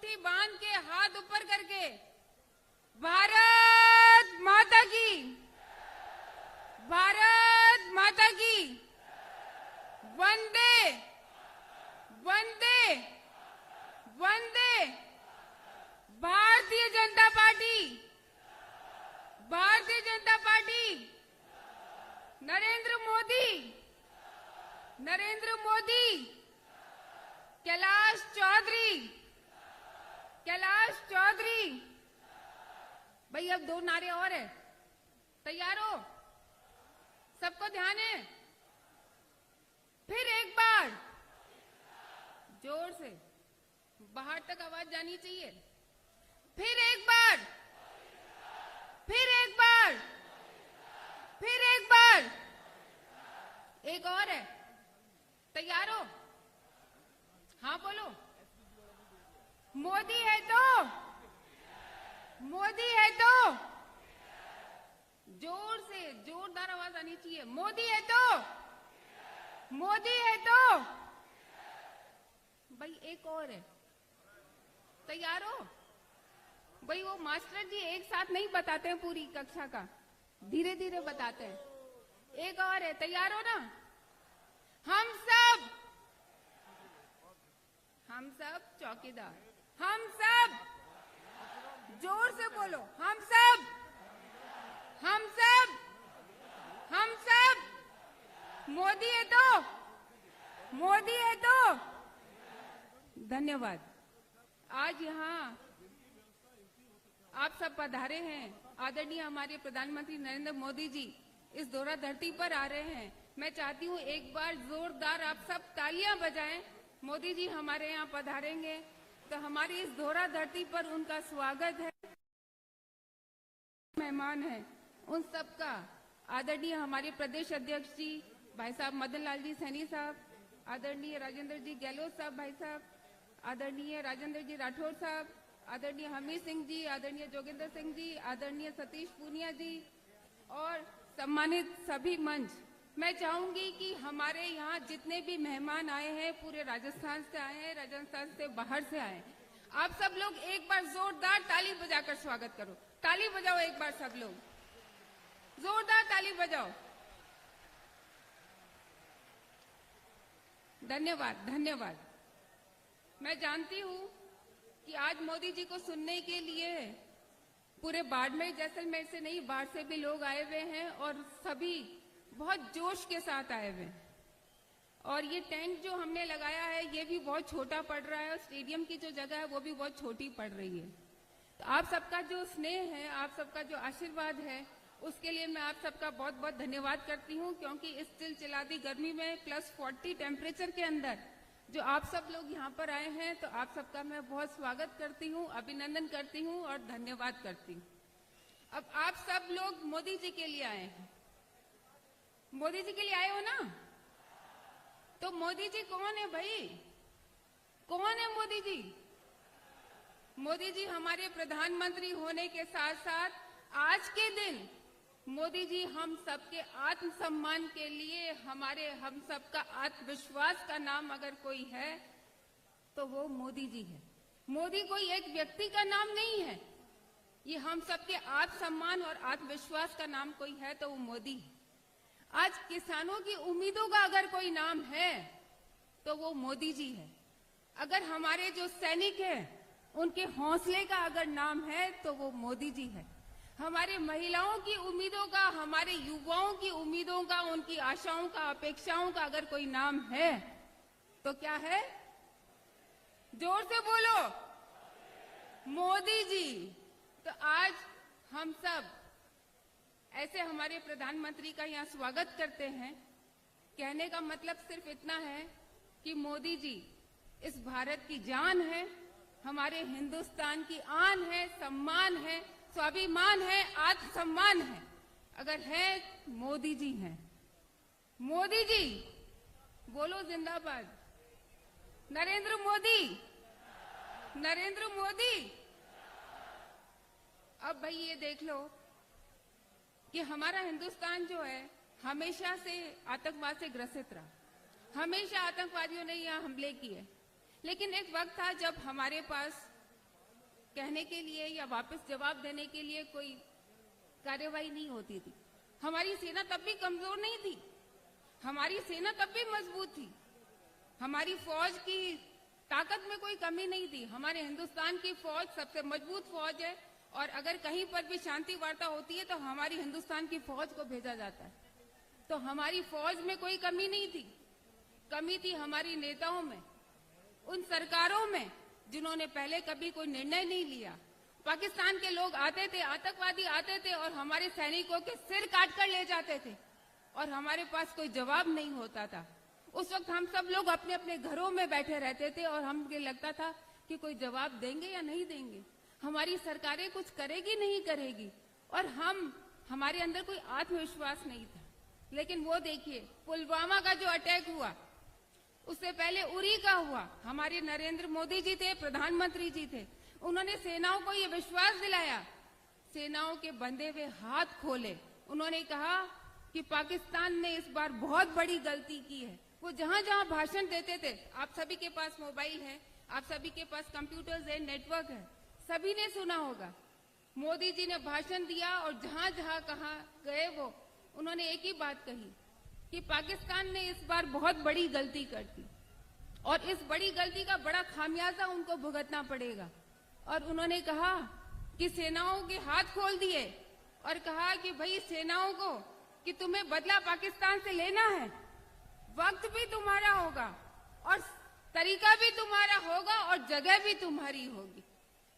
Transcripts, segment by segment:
मुट्ठी बांध के हाथ ऊपर करके भारत माता की, भारत माता की, वंदे वंदे वंदे। Bharatiya Janata party, Bharatiya Janata party, Narendra Modi, Narendra Modi, Kailash Chaudhary, Kailash Chaudhary. भाई अब 2 नारे और है, तैयार हो? सबको ध्यान है? फिर एक बार जोर से बाहर तक आवाज जानी चाहिए। फिर एक बार, फिर एक बार, फिर एक बार, एक और है, तैयार हो? हाँ बोलो। मोदी है तो, मोदी है तो, जोर से जोरदार आवाज आनी चाहिए। मोदी है तो, मोदी है तो। भाई एक और है, तैयार हो? भाई वो मास्टर जी एक साथ नहीं बताते हैं पूरी कक्षा का, धीरे धीरे बताते हैं। एक और है, तैयार हो ना? हम सब चौकीदार, हम सब, जोर से बोलो, हम सब, हम सब, हम सब। मोदी है तो, मोदी है तो। धन्यवाद। आज यहाँ आप सब पधारे हैं, आदरणीय हमारे प्रधानमंत्री नरेंद्र मोदी जी इस दोहरा धरती पर आ रहे हैं। मैं चाहती हूँ एक बार जोरदार आप सब तालियां बजाएं। मोदी जी हमारे यहाँ पधारेंगे तो हमारी इस दोहरा धरती पर उनका स्वागत है। मेहमान हैं उन सबका आदरणीय हमारे प्रदेश अध्यक्ष जी भाई साहब मदन लाल जी सैनी साहब, आदरणीय राजेंद्र जी गहलोत साहब भाई साहब, आदरणीय राजेंद्र जी राठौर साहब, आदरणीय हमीर सिंह जी, आदरणीय जोगेंद्र सिंह जी, आदरणीय सतीश पूनिया जी और सम्मानित सभी मंच। मैं चाहूंगी कि हमारे यहाँ जितने भी मेहमान आए हैं पूरे राजस्थान से आए हैं, राजस्थान से बाहर से आए हैं, आप सब लोग एक बार जोरदार ताली बजाकर स्वागत करो। ताली बजाओ एक बार, सब लोग जोरदार ताली बजाओ। धन्यवाद, धन्यवाद। मैं जानती हूँ कि आज मोदी जी को सुनने के लिए पूरे बाड़मेर जैसलमेर से नहीं, बाहर से भी लोग आए हुए हैं और सभी बहुत जोश के साथ आए हुए हैं। और ये टेंट जो हमने लगाया है ये भी बहुत छोटा पड़ रहा है और स्टेडियम की जो जगह है वो भी बहुत छोटी पड़ रही है। तो आप सबका जो स्नेह है, आप सबका जो आशीर्वाद है, उसके लिए मैं आप सबका बहुत बहुत धन्यवाद करती हूँ, क्योंकि इस चिलचिलाती गर्मी में +40 टेम्परेचर के अंदर जो आप सब लोग यहाँ पर आए हैं, तो आप सबका मैं बहुत स्वागत करती हूँ, अभिनंदन करती हूँ और धन्यवाद करती हूँ। अब आप सब लोग मोदी जी के लिए आए हैं, मोदी जी के लिए आए हो ना? तो मोदी जी कौन है भाई? कौन है मोदी जी? मोदी जी हमारे प्रधानमंत्री होने के साथ साथ आज के दिन मोदी जी हम सबके आत्मसम्मान के लिए, हमारे हम सबका आत्मविश्वास का नाम अगर कोई है तो वो मोदी जी है। मोदी कोई एक व्यक्ति का नाम नहीं है, ये हम सबके आत्मसम्मान और आत्मविश्वास का नाम कोई है तो वो मोदी है। आज किसानों की उम्मीदों का अगर कोई नाम है तो वो मोदी जी है। अगर हमारे जो सैनिक हैं उनके हौसले का अगर नाम है तो वो मोदी जी है। हमारे महिलाओं की उम्मीदों का, हमारे युवाओं की उम्मीदों का, उनकी आशाओं का, अपेक्षाओं का अगर कोई नाम है तो क्या है? जोर से बोलो, मोदी जी। तो आज हम सब ऐसे हमारे प्रधानमंत्री का यहाँ स्वागत करते हैं। कहने का मतलब सिर्फ इतना है कि मोदी जी इस भारत की जान है, हमारे हिंदुस्तान की आन है, सम्मान है, स्वाभिमान है, आत्मसम्मान है। अगर है मोदी जी हैं। मोदी जी बोलो जिंदाबाद। नरेंद्र मोदी, नरेंद्र मोदी। अब भाई ये देख लो कि हमारा हिंदुस्तान जो है हमेशा से आतंकवाद से ग्रसित रहा, हमेशा आतंकवादियों ने यहाँ हमले किए। लेकिन एक वक्त था जब हमारे पास कहने के लिए या वापस जवाब देने के लिए कोई कार्यवाही नहीं होती थी। हमारी सेना तब भी कमजोर नहीं थी, हमारी सेना तब भी मजबूत थी, हमारी फौज की ताकत में कोई कमी नहीं थी। हमारे हिंदुस्तान की फौज सबसे मजबूत फौज है और अगर कहीं पर भी शांति वार्ता होती है तो हमारी हिंदुस्तान की फौज को भेजा जाता है। तो हमारी फौज में कोई कमी नहीं थी, कमी थी हमारी नेताओं में, उन सरकारों में जिन्होंने पहले कभी कोई निर्णय नहीं लिया। पाकिस्तान के लोग आते थे, आतंकवादी आते थे और हमारे सैनिकों के सिर काट कर ले जाते थे और हमारे पास कोई जवाब नहीं होता था। उस वक्त हम सब लोग अपने अपने घरों में बैठे रहते थे और हमें लगता था कि कोई जवाब देंगे या नहीं देंगे, हमारी सरकारें कुछ करेगी नहीं करेगी, और हमारे अंदर कोई आत्मविश्वास नहीं था। लेकिन वो देखिए, पुलवामा का जो अटैक हुआ, उससे पहले उरी का हुआ, हमारे नरेंद्र मोदी जी थे, प्रधानमंत्री जी थे, उन्होंने सेनाओं को ये विश्वास दिलाया, सेनाओं के बंधे हुए हाथ खोले। उन्होंने कहा कि पाकिस्तान ने इस बार बहुत बड़ी गलती की है। वो जहां जहां भाषण देते थे, आप सभी के पास मोबाइल है, आप सभी के पास कंप्यूटर्स है, नेटवर्क है, सभी ने सुना होगा, मोदी जी ने भाषण दिया और जहां जहां कहा गए वो उन्होंने एक ही बात कही कि पाकिस्तान ने इस बार बहुत बड़ी गलती कर दी और इस बड़ी गलती का बड़ा खामियाजा उनको भुगतना पड़ेगा। और उन्होंने कहा कि सेनाओं के हाथ खोल दिए और कहा कि भाई सेनाओं को कि तुम्हें बदला पाकिस्तान से लेना है, वक्त भी तुम्हारा होगा और तरीका भी तुम्हारा होगा और जगह भी तुम्हारी होगी।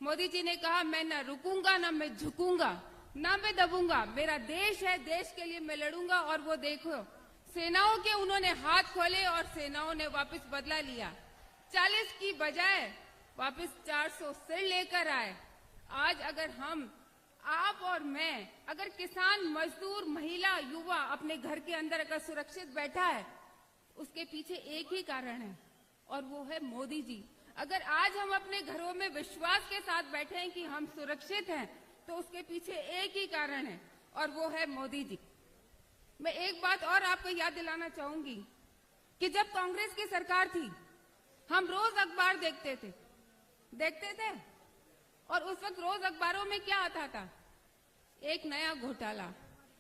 मोदी जी ने कहा, मैं ना रुकूंगा, ना मैं झुकूंगा, ना मैं दबूंगा, मेरा देश है, देश के लिए मैं लड़ूंगा। और वो देखो, सेनाओं के उन्होंने हाथ खोले और सेनाओं ने वापस बदला लिया। 40 की बजाय वापस 400 सिर लेकर आए। आज अगर हम, आप और मैं, अगर किसान, मजदूर, महिला, युवा अपने घर के अंदर अगर सुरक्षित बैठा है, उसके पीछे एक ही कारण है और वो है मोदी जी। अगर आज हम अपने घरों में विश्वास के साथ बैठे हैं कि हम सुरक्षित हैं, तो उसके पीछे एक ही कारण है और वो है मोदी जी। मैं एक बात और आपको याद दिलाना चाहूंगी कि जब कांग्रेस की सरकार थी, हम रोज अखबार देखते थे और उस वक्त रोज अखबारों में क्या आता था? एक नया घोटाला,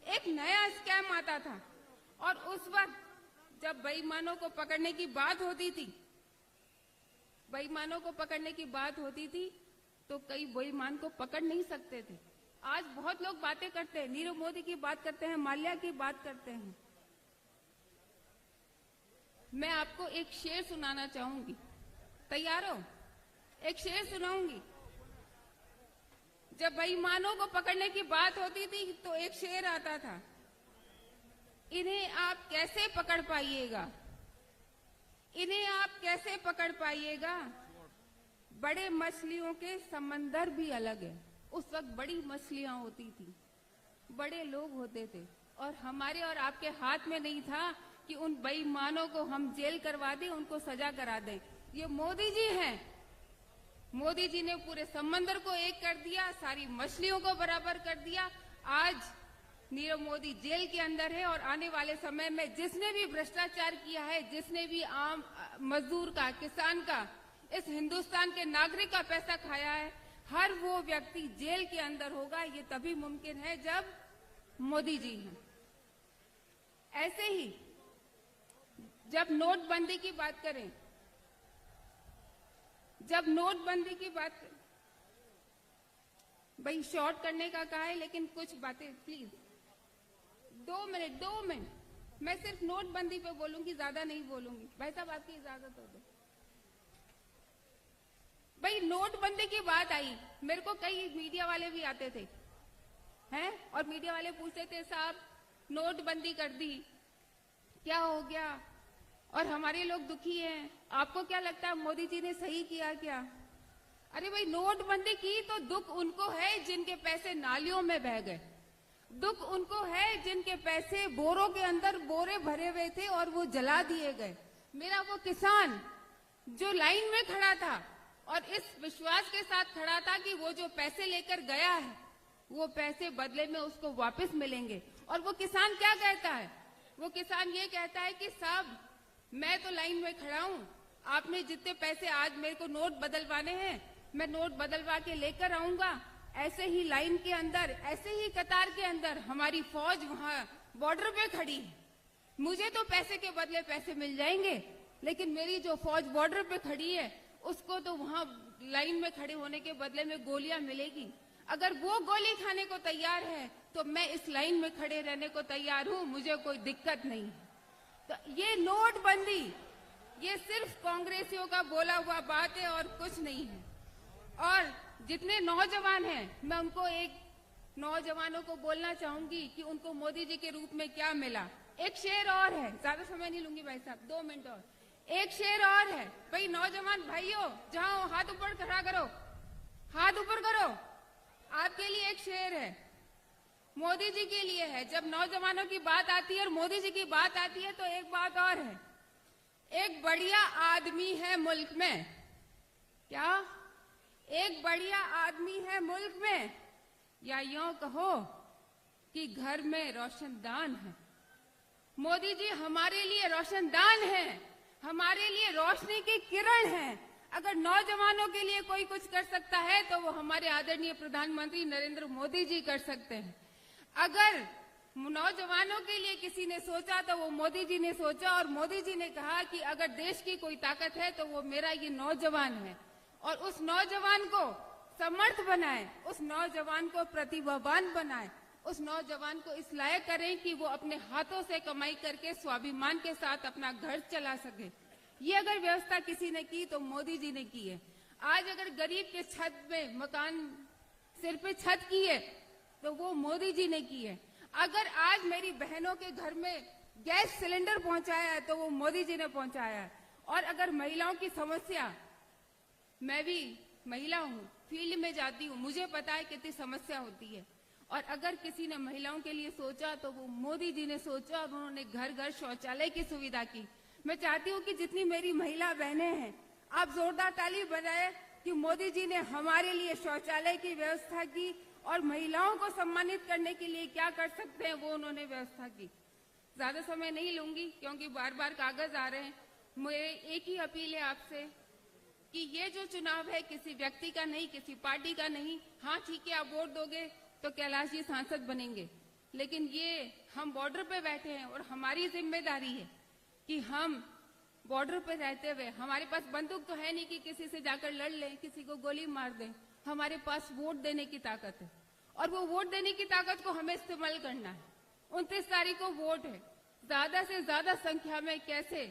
एक नया स्कैम आता था। और उस वक्त जब बेईमानों को पकड़ने की बात होती थी, बेईमानों को पकड़ने की बात होती थी तो कई बेईमान को पकड़ नहीं सकते थे। आज बहुत लोग बातें करते हैं, नीरव मोदी की बात करते हैं, माल्या की बात करते हैं। मैं आपको एक शेर सुनाना चाहूंगी, तैयार हो? एक शेर सुनाऊंगी। जब बेईमानों को पकड़ने की बात होती थी तो एक शेर आता था, इन्हें आप कैसे पकड़ पाइएगा, इन्हें आप कैसे पकड़ पाइएगा, बड़े मछलियों के समंदर भी अलग है। उस वक्त बड़ी मछलियां होती थी, बड़े लोग होते थे और हमारे और आपके हाथ में नहीं था कि उन बेईमानों को हम जेल करवा दें, उनको सजा करा दें। ये मोदी जी हैं, मोदी जी ने पूरे समंदर को एक कर दिया, सारी मछलियों को बराबर कर दिया। आज नीरव मोदी जेल के अंदर है और आने वाले समय में जिसने भी भ्रष्टाचार किया है, जिसने भी आम मजदूर का, किसान का, इस हिंदुस्तान के नागरिक का पैसा खाया है, हर वो व्यक्ति जेल के अंदर होगा। ये तभी मुमकिन है जब मोदी जी हैं। ऐसे ही जब नोटबंदी की बात करें, जब नोटबंदी की बात, भाई शॉर्ट करने का कहा है लेकिन कुछ बातें प्लीज 2 मिनट मैं सिर्फ नोटबंदी पे बोलूंगी, ज्यादा नहीं बोलूंगी। भाई साहब आपकी इजाजत हो तो। भाई नोटबंदी की बात आई, मेरे को कई मीडिया वाले भी आते थे हैं और मीडिया वाले पूछते थे, साहब नोटबंदी कर दी, क्या हो गया? और हमारे लोग दुखी हैं, आपको क्या लगता है मोदी जी ने सही किया क्या? अरे भाई नोटबंदी की तो दुख उनको है जिनके पैसे नालियों में बह गए, दुख उनको है जिनके पैसे बोरों के अंदर बोरे भरे हुए थे और वो जला दिए गए। मेरा वो किसान जो लाइन में खड़ा था और इस विश्वास के साथ खड़ा था कि वो जो पैसे लेकर गया है वो पैसे बदले में उसको वापस मिलेंगे। और वो किसान क्या कहता है? वो किसान ये कहता है कि साहब मैं तो लाइन में खड़ा हूं, आपने जितने पैसे आज मेरे को नोट बदलवाने हैं मैं नोट बदलवा के लेकर आऊंगा, ऐसे ही लाइन के अंदर, ऐसे ही कतार के अंदर हमारी फौज वहां बॉर्डर पे खड़ी है। मुझे तो पैसे के बदले पैसे मिल जाएंगे, लेकिन मेरी जो फौज बॉर्डर पे खड़ी है उसको तो वहां लाइन में खड़े होने के बदले में गोलियां मिलेगी। अगर वो गोली खाने को तैयार है तो मैं इस लाइन में खड़े रहने को तैयार हूं, मुझे कोई दिक्कत नहीं है। तो ये नोटबंदी, ये सिर्फ कांग्रेसियों का बोला हुआ बात है और कुछ नहीं है। और जितने नौजवान हैं, मैं उनको नौजवानों को बोलना चाहूंगी कि उनको मोदी जी के रूप में क्या मिला। एक शेर और है, ज्यादा समय नहीं लूंगी भाई साहब, 2 मिनट और। एक शेर और है भाई, नौजवान भाइयों जहां हो हाथ ऊपर खड़ा करो, हाथ ऊपर करो। आपके लिए एक शेर है, मोदी जी के लिए है। जब नौजवानों की बात आती है और मोदी जी की बात आती है तो एक बात और है, एक बढ़िया आदमी है मुल्क में। क्या? एक बढ़िया आदमी है मुल्क में, या यूं कहो कि घर में रोशनदान है। मोदी जी हमारे लिए रोशनदान है, हमारे लिए रोशनी की किरण है। अगर नौजवानों के लिए कोई कुछ कर सकता है तो वो हमारे आदरणीय प्रधानमंत्री नरेंद्र मोदी जी कर सकते हैं। अगर नौजवानों के लिए किसी ने सोचा तो वो मोदी जी ने सोचा, और मोदी जी ने कहा कि अगर देश की कोई ताकत है तो वो मेरा ये नौजवान है। और उस नौजवान को समर्थ बनाए, उस नौजवान को प्रतिभावान बनाए, उस नौजवान को इस लायक करें कि वो अपने हाथों से कमाई करके स्वाभिमान के साथ अपना घर चला सके। ये अगर व्यवस्था किसी ने की तो मोदी जी ने की है। आज अगर गरीब के छत में मकान, सिर पे छत की है तो वो मोदी जी ने की है। अगर आज मेरी बहनों के घर में गैस सिलेंडर पहुंचाया है तो वो मोदी जी ने पहुंचाया है। और अगर महिलाओं की समस्या, मैं भी महिला हूँ, फील्ड में जाती हूँ, मुझे पता है कितनी समस्या होती है। और अगर किसी ने महिलाओं के लिए सोचा तो वो मोदी जी ने सोचा, और उन्होंने घर घर शौचालय की सुविधा की। मैं चाहती हूँ कि जितनी मेरी महिला बहनें हैं, आप जोरदार ताली बजाएं कि मोदी जी ने हमारे लिए शौचालय की व्यवस्था की, और महिलाओं को सम्मानित करने के लिए क्या कर सकते हैं वो उन्होंने व्यवस्था की। ज्यादा समय नहीं लूंगी क्योंकि बार बार कागज आ रहे हैं। मेरे एक ही अपील है आपसे कि ये जो चुनाव है किसी व्यक्ति का नहीं, किसी पार्टी का नहीं। हाँ ठीक है, आप वोट दोगे तो कैलाश जी सांसद बनेंगे, लेकिन ये हम बॉर्डर पे बैठे हैं और हमारी जिम्मेदारी है कि हम बॉर्डर पे रहते हुए, हमारे पास बंदूक तो है नहीं कि किसी से जाकर लड़ लें, किसी को गोली मार दें। हमारे पास वोट देने की ताकत है, और वो वोट देने की ताकत को हमें इस्तेमाल करना है। 29 तारीख को वोट है, ज्यादा से ज्यादा संख्या में कैसे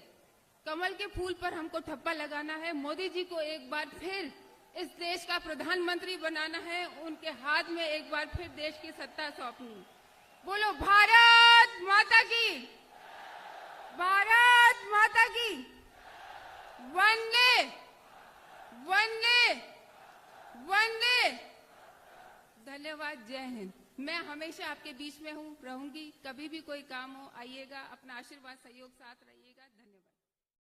कमल के फूल पर हमको ठप्पा लगाना है, मोदी जी को एक बार फिर इस देश का प्रधानमंत्री बनाना है, उनके हाथ में एक बार फिर देश की सत्ता सौंपनी। बोलो भारत माता की, भारत माता की, वंदे वंदे वंदे। धन्यवाद, जय हिंद। मैं हमेशा आपके बीच में हूँ, रहूंगी। कभी भी कोई काम हो आइएगा, अपना आशीर्वाद सहयोग साथ रहिए।